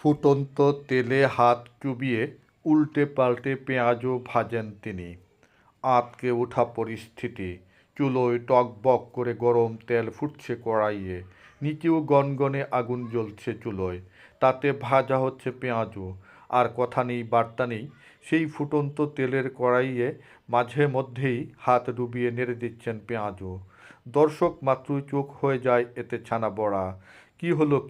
ফুটন্ত তেলে হাত চুবিয়ে উল্টে পাল্টে পেঁয়াজও ভাজেন তিনি। আঁতকে ওঠা পরিস্থিতি। চুলোয় টগবগ করে গরম তেল ফুটছে কড়াইয়ে, নিচেও গনগনে আগুন জ্বলছে চুলোয়, তাতে ভাজা হচ্ছে পেঁয়াজও। আর কথা নেই বার্তা নেই, সেই ফুটন্ত তেলের কড়াইয়ে মাঝে মধ্যেই হাত ডুবিয়ে নেড়ে দিচ্ছেন পেঁয়াজও। দর্শক মাত্রই চোখ হয়ে যায় এতে ছানা বড়া।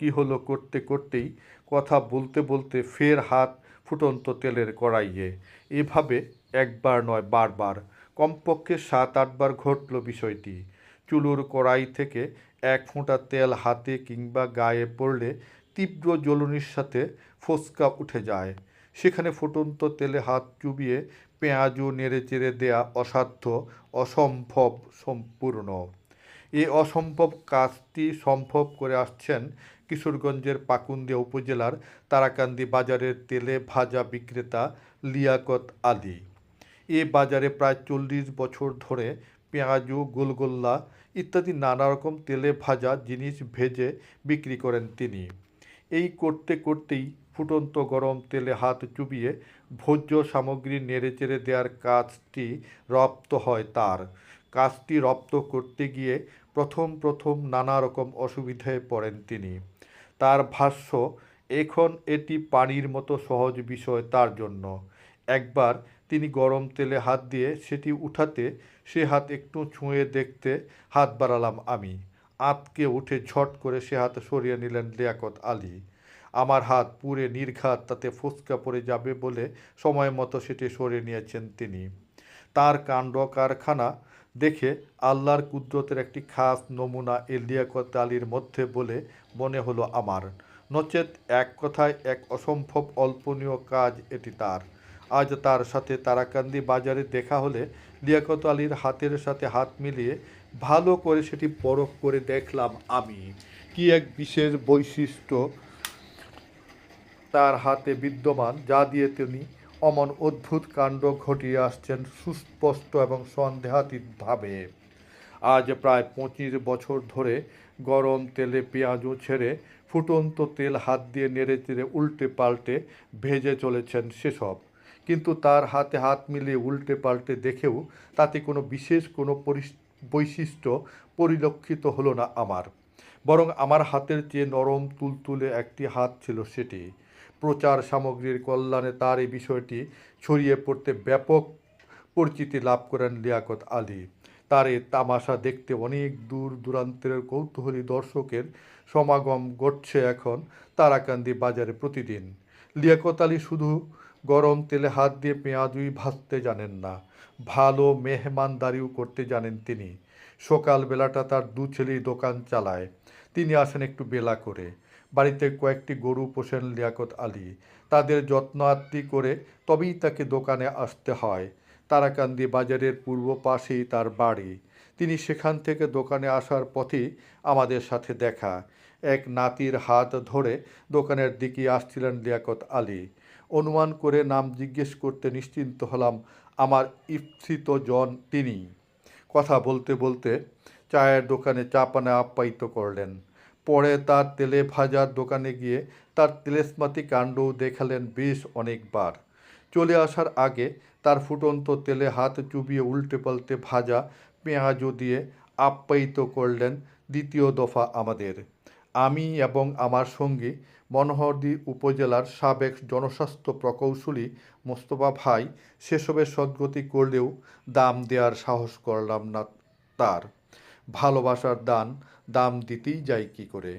কী হলো করতে করতেই কথা বলতে বলতে ফের হাত ফুটন্ত তেলের কড়াইয়ে। এভাবে একবার নয় বারবার, কমপক্ষে 7-8 বার ঘটল বিষয়টি। চুলোর কড়াই থেকে এক ফোঁটা তেল হাতে কিংবা গায়ে পড়লে তীব্র জ্বলুনির সাথে ফোস্কা উঠে যায়। সেখানে ফুটন্ত তেলে হাত চুবিয়ে পেঁয়াজও নেড়েচেড়ে দেয়া অসাধ্য, অসম্ভব সম্পূর্ণ। এ অসম্ভব কাজটি সম্ভব করে আসছেন কিশোরগঞ্জের পাকুন্দিয়া উপজেলার তারাকান্দি বাজারের তেলে ভাজা বিক্রেতা লিয়াকত আলী। এ বাজারে প্রায় 40 বছর ধরে পেঁয়াজু, গোলগোল্লা ইত্যাদি নানা রকম তেলে ভাজা জিনিস ভেজে বিক্রি করেন তিনি। এই করতে করতেই ফুটন্ত গরম তেলে হাত চুবিয়ে ভোজ্য সামগ্রী নেড়েচেড়ে দেওয়ার কাজটি রপ্ত হয় তার। কাজটি রপ্ত করতে গিয়ে প্রথম নানা রকম অসুবিধায় পড়েন তিনি। তার ভাষ্য, এখন এটি পানির মতো সহজ বিষয় তার জন্য। একবার তিনি গরম তেলে হাত দিয়ে সেটি উঠাতে সে হাত একটু ছুঁয়ে দেখতে হাত বাড়ালাম আমি। আঁতকে উঠে ঝট করে সে হাত সরিয়ে নিলেন লিয়াকত আলী। আমার হাত পুড়ে নির্ঘাত, তাতে ফোস্কা পড়ে যাবে বলে সময় মতো সেটি সরিয়ে নিয়েছেন তিনি। তার কাণ্ড কারখানা দেখে আল্লাহর কুদরতের একটি খাস নমুনা এ লিয়াকত আলীর মধ্যে বলে মনে হলো আমার। নচেৎ এক কথায় এক অসম্ভব অল্পনীয় কাজ এটি তার। আজ তার সাথে তারাকান্দি বাজারে দেখা হলে লিয়াকত আলীর হাতের সাথে হাত মিলিয়ে ভালো করে সেটি পরখ করে দেখলাম আমি। কি এক বিশেষ বৈশিষ্ট্য তার হাতে বিদ্যমান, যা দিয়ে তিনি অমন অদ্ভুত কাণ্ড ঘটিয়ে আসছেন সুস্পষ্ট এবং সন্দেহাতীতভাবে। আজ প্রায় 25 বছর ধরে গরম তেলে পেঁয়াজু ছেড়ে ফুটন্ত তেল হাত দিয়ে নেড়েচেড়ে উল্টে পাল্টে ভেজে চলেছেন সেসব। কিন্তু তার হাতে হাত মিলিয়ে উল্টে পাল্টে দেখেও তাতে কোনো বিশেষ কোনো বৈশিষ্ট্য পরিলক্ষিত হলো না আমার। বরং আমার হাতের চেয়ে নরম তুলতুলে একটি হাত ছিল সেটি। প্রচার সামগ্রীর কল্যাণে তার এই বিষয়টি ছড়িয়ে পড়তে ব্যাপক পরিচিতি লাভ করেন লিয়াকত আলী। তার এ তামাশা দেখতে অনেক দূর দূরান্তের কৌতূহলী দর্শকের সমাগম ঘটছে এখন তারাকান্দি বাজারে প্রতিদিন। লিয়াকত আলী শুধু গরম তেলে হাত দিয়ে পেঁয়াজুই ভাজতে জানেন না, ভালো মেহমানদারিও করতে জানেন তিনি। সকালবেলাটা তার 2 ছেলেই দোকান চালায়। তিনি আসেন একটু বেলা করে। বাড়িতে কয়েকটি গরু পোষেন লিয়াকত আলী। তাদের যত্ন আত্তি করে তবেই তাকে দোকানে আসতে হয়। তারাকান্দি বাজারের পূর্ব পাশেই তার বাড়ি। তিনি সেখান থেকে দোকানে আসার পথেই আমাদের সাথে দেখা। এক নাতির হাত ধরে দোকানের দিকে আসছিলেন লিয়াকত আলী। অনুমান করে নাম জিজ্ঞেস করতে নিশ্চিন্ত হলাম, আমার ঈপ্সিত জন তিনি। কথা বলতে বলতে চায়ের দোকানে চা পানে আপ্যায়িত করলেন। পরে তার তেলে ভাজার দোকানে গিয়ে তার তিলেস্মাতি কাণ্ডও দেখালেন বেশ অনেকবার। চলে আসার আগে তার ফুটন্ত তেলে হাত চুবিয়ে উল্টে পাল্টে ভাজা পেঁয়াজও দিয়ে আপ্যায়িত করলেন দ্বিতীয় দফা আমাদের। আমি এবং আমার সঙ্গী মনোহরদী উপজেলার সাবেক জনস্বাস্থ্য প্রকৌশলী মোস্তফা ভাই সেসবের সদ্গতি করলেও দাম দেওয়ার সাহস করলাম না তার। ভালোবাসার দাম দিতেই যাই কী করে।